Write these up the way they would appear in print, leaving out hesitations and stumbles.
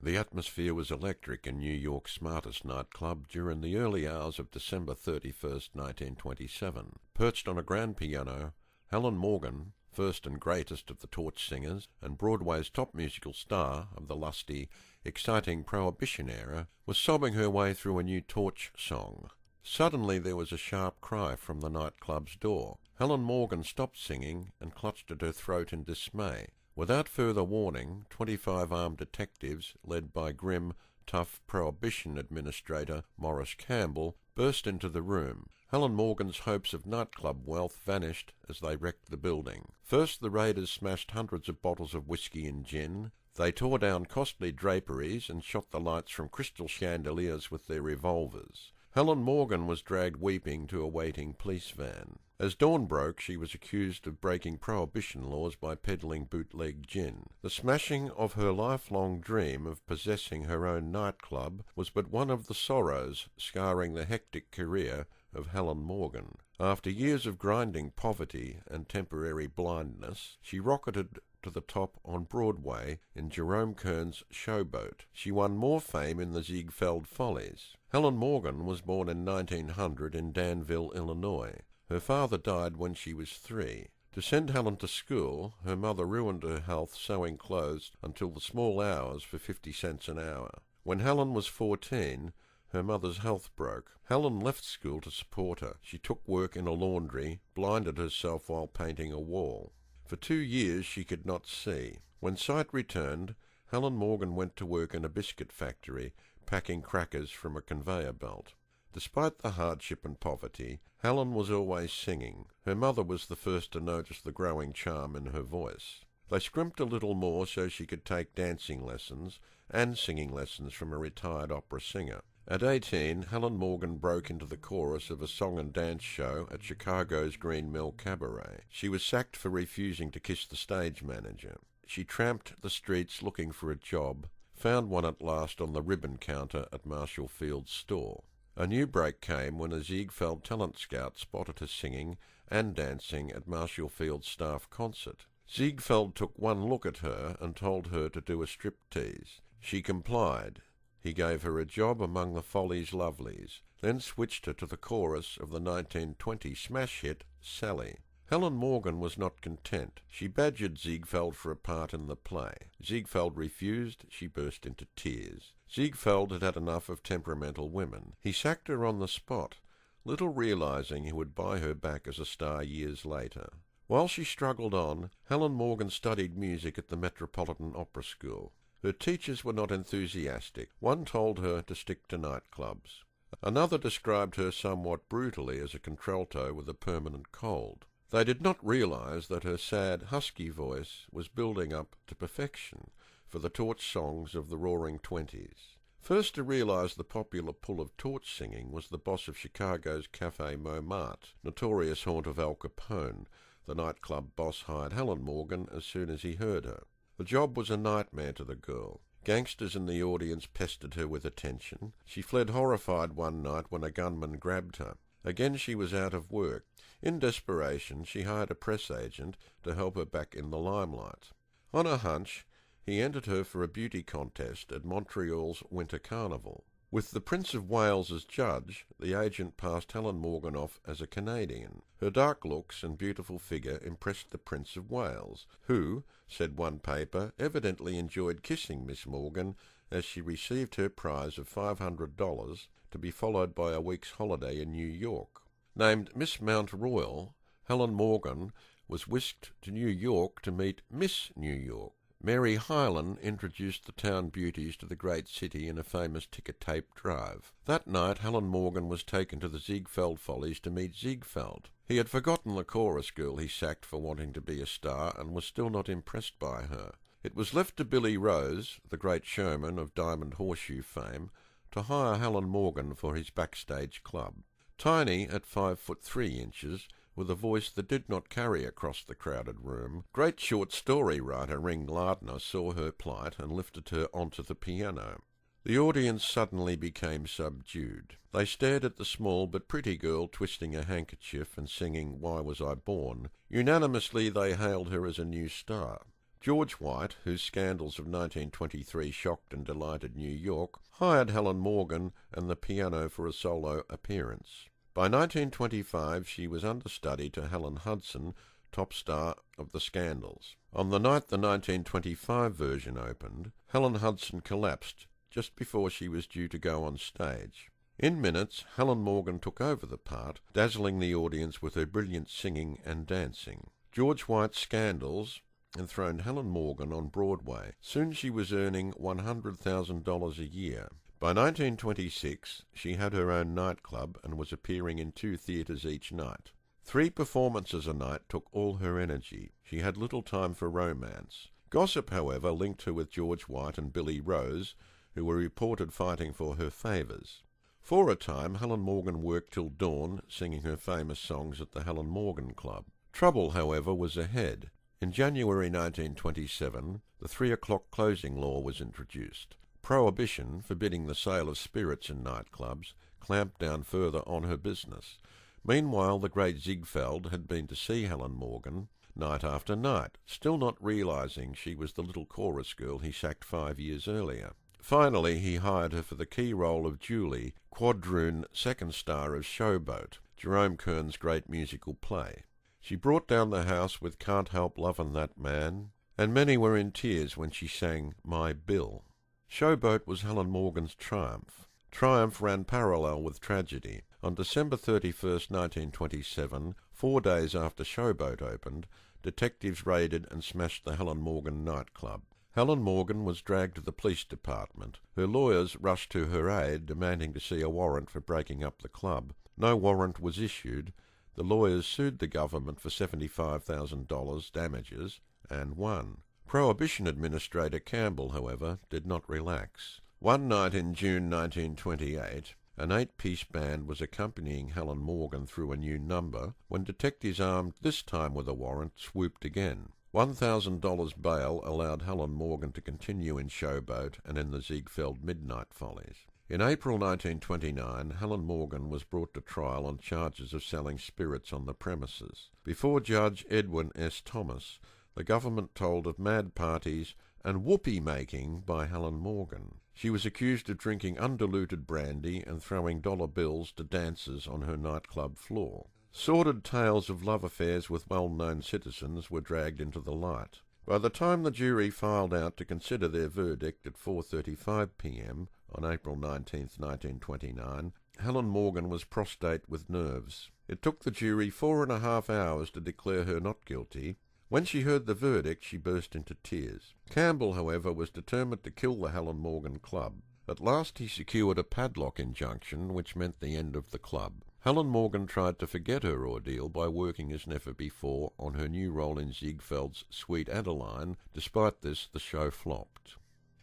The atmosphere was electric in New York's smartest nightclub during the early hours of December 31st, 1927. Perched on a grand piano, Helen Morgan, first and greatest of the Torch singers, and Broadway's top musical star of the lusty, exciting Prohibition era, was sobbing her way through a new Torch song. Suddenly there was a sharp cry from the nightclub's door. Helen Morgan stopped singing and clutched at her throat in dismay. Without further warning, 25 armed detectives, led by grim, tough Prohibition administrator Morris Campbell, burst into the room. Helen Morgan's hopes of nightclub wealth vanished as they wrecked the building. First, the raiders smashed hundreds of bottles of whiskey and gin. They tore down costly draperies and shot the lights from crystal chandeliers with their revolvers. Helen Morgan was dragged weeping to a waiting police van. As dawn broke, she was accused of breaking Prohibition laws by peddling bootleg gin. The smashing of her lifelong dream of possessing her own nightclub was but one of the sorrows scarring the hectic career of Helen Morgan. After years of grinding poverty and temporary blindness, she rocketed to the top on Broadway in Jerome Kern's Showboat. She won more fame in the Ziegfeld Follies. Helen Morgan was born in 1900 in Danville, Illinois. Her father died when she was 3. To send Helen to school, her mother ruined her health sewing clothes until the small hours for 50 cents an hour. When Helen was 14, her mother's health broke. Helen left school to support her. She took work in a laundry, blinded herself while painting a wall. For 2 years she could not see. When sight returned, Helen Morgan went to work in a biscuit factory, packing crackers from a conveyor belt. Despite the hardship and poverty, Helen was always singing. Her mother was the first to notice the growing charm in her voice. They scrimped a little more so she could take dancing lessons and singing lessons from a retired opera singer. At 18, Helen Morgan broke into the chorus of a song and dance show at Chicago's Green Mill Cabaret. She was sacked for refusing to kiss the stage manager. She tramped the streets looking for a job, found one at last on the ribbon counter at Marshall Field's store. A new break came when a Ziegfeld talent scout spotted her singing and dancing at Marshall Field's staff concert. Ziegfeld took one look at her and told her to do a striptease. She complied. He gave her a job among the Follies Lovelies, then switched her to the chorus of the 1920 smash hit Sally. Helen Morgan was not content. She badgered Ziegfeld for a part in the play. Ziegfeld refused. She burst into tears. Ziegfeld had had enough of temperamental women. He sacked her on the spot, little realizing he would buy her back as a star years later. While she struggled on, Helen Morgan studied music at the Metropolitan Opera School. Her teachers were not enthusiastic. One told her to stick to nightclubs. Another described her somewhat brutally as a contralto with a permanent cold. They did not realize that her sad, husky voice was building up to perfection for the Torch songs of the Roaring Twenties. First to realize the popular pull of torch singing was the boss of Chicago's Café Montmartre, notorious haunt of Al Capone. The nightclub boss hired Helen Morgan as soon as he heard her. The job was a nightmare to the girl. Gangsters in the audience pestered her with attention. She fled horrified one night when a gunman grabbed her. Again she was out of work. In desperation, she hired a press agent to help her back in the limelight. On a hunch, he entered her for a beauty contest at Montreal's Winter Carnival. With the Prince of Wales as judge, the agent passed Helen Morgan off as a Canadian. Her dark looks and beautiful figure impressed the Prince of Wales, who, said one paper, evidently enjoyed kissing Miss Morgan as she received her prize of $500 to be followed by a week's holiday in New York. Named Miss Mount Royal, Helen Morgan was whisked to New York to meet Miss New York. Mary Helen introduced the town beauties to the great city in a famous ticker-tape drive. That night Helen Morgan was taken to the Ziegfeld Follies to meet Ziegfeld. He had forgotten the chorus girl he sacked for wanting to be a star and was still not impressed by her. It was left to Billy Rose, the great showman of Diamond Horseshoe fame, to hire Helen Morgan for his backstage club. Tiny at 5'3", with a voice that did not carry across the crowded room, great short story writer Ring Lardner saw her plight and lifted her onto the piano. The audience suddenly became subdued. They stared at the small but pretty girl twisting a handkerchief and singing Why Was I Born. Unanimously they hailed her as a new star. George White, whose scandals of 1923 shocked and delighted New York, hired Helen Morgan and the piano for a solo appearance. By 1925 she was understudy to Helen Hudson, top star of the Scandals. On the night the 1925 version opened, Helen Hudson collapsed just before she was due to go on stage. In minutes, Helen Morgan took over the part, dazzling the audience with her brilliant singing and dancing. George White's Scandals enthroned Helen Morgan on Broadway. Soon she was earning $100,000 a year. By 1926, she had her own nightclub and was appearing in 2 theatres each night. 3 performances a night took all her energy. She had little time for romance. Gossip, however, linked her with George White and Billy Rose, who were reported fighting for her favours. For a time, Helen Morgan worked till dawn, singing her famous songs at the Helen Morgan Club. Trouble, however, was ahead. In January 1927, the 3 o'clock closing law was introduced. Prohibition, forbidding the sale of spirits in nightclubs, clamped down further on her business. Meanwhile, the great Ziegfeld had been to see Helen Morgan night after night, still not realising she was the little chorus girl he sacked 5 years earlier. Finally, he hired her for the key role of Julie, quadroon second star of Showboat, Jerome Kern's great musical play. She brought down the house with Can't Help Lovin' That Man, and many were in tears when she sang My Bill. Showboat was Helen Morgan's triumph. Triumph ran parallel with tragedy. On December 31st, 1927, 4 days after Showboat opened, detectives raided and smashed the Helen Morgan nightclub. Helen Morgan was dragged to the police department. Her lawyers rushed to her aid, demanding to see a warrant for breaking up the club. No warrant was issued. The lawyers sued the government for $75,000 damages and won. Prohibition Administrator Campbell, however, did not relax. One night in June 1928, an 8-piece band was accompanying Helen Morgan through a new number when detectives armed this time with a warrant swooped again. $1,000 bail allowed Helen Morgan to continue in Showboat and in the Ziegfeld Midnight Follies. In April 1929, Helen Morgan was brought to trial on charges of selling spirits on the premises. Before Judge Edwin S. Thomas, the government told of mad parties and whoopee-making by Helen Morgan. She was accused of drinking undiluted brandy and throwing dollar bills to dancers on her nightclub floor. Sordid tales of love affairs with well-known citizens were dragged into the light. By the time the jury filed out to consider their verdict at 4:35 p.m. on April 19, 1929, Helen Morgan was prostrate with nerves. It took the jury 4.5 hours to declare her not guilty. When she heard the verdict, she burst into tears. Campbell, however, was determined to kill the Helen Morgan Club. At last he secured a padlock injunction, which meant the end of the club. Helen Morgan tried to forget her ordeal by working as never before on her new role in Ziegfeld's Sweet Adeline. Despite this, the show flopped.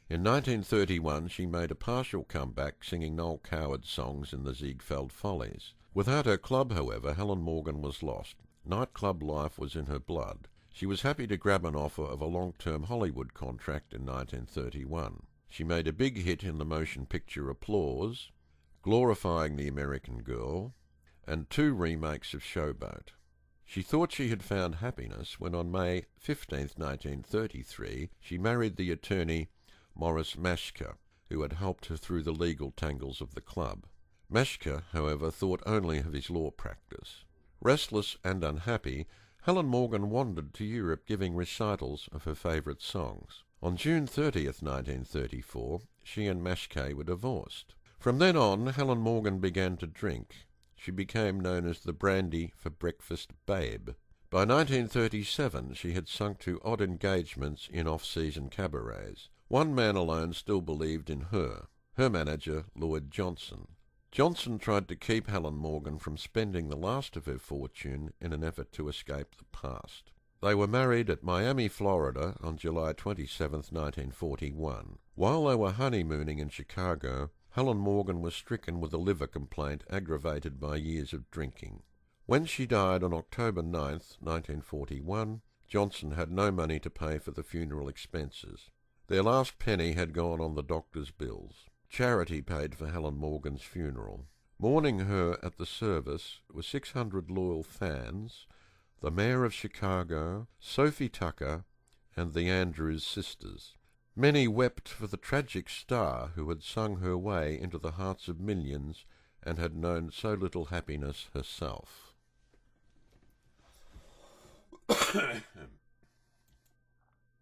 In 1931, she made a partial comeback singing Noel Coward's songs in the Ziegfeld Follies. Without her club, however, Helen Morgan was lost. Nightclub life was in her blood. She was happy to grab an offer of a long-term Hollywood contract in 1931. She made a big hit in the motion picture Applause, glorifying the American girl, and 2 remakes of Showboat. She thought she had found happiness when on May 15, 1933, she married the attorney Morris Mashka, who had helped her through the legal tangles of the club. Mashka, however, thought only of his law practice. Restless and unhappy, Helen Morgan wandered to Europe giving recitals of her favourite songs. On June 30th, 1934, she and Mashke were divorced. From then on, Helen Morgan began to drink. She became known as the Brandy for Breakfast Babe. By 1937, she had sunk to odd engagements in off-season cabarets. One man alone still believed in her manager, Lloyd Johnson. Johnson tried to keep Helen Morgan from spending the last of her fortune in an effort to escape the past. They were married at Miami, Florida on July 27, 1941. While they were honeymooning in Chicago, Helen Morgan was stricken with a liver complaint aggravated by years of drinking. When she died on October 9, 1941, Johnson had no money to pay for the funeral expenses. Their last penny had gone on the doctor's bills. Charity paid for Helen Morgan's funeral. Mourning her at the service were 600 loyal fans, the mayor of Chicago, Sophie Tucker, and the Andrews sisters. Many wept for the tragic star who had sung her way into the hearts of millions and had known so little happiness herself.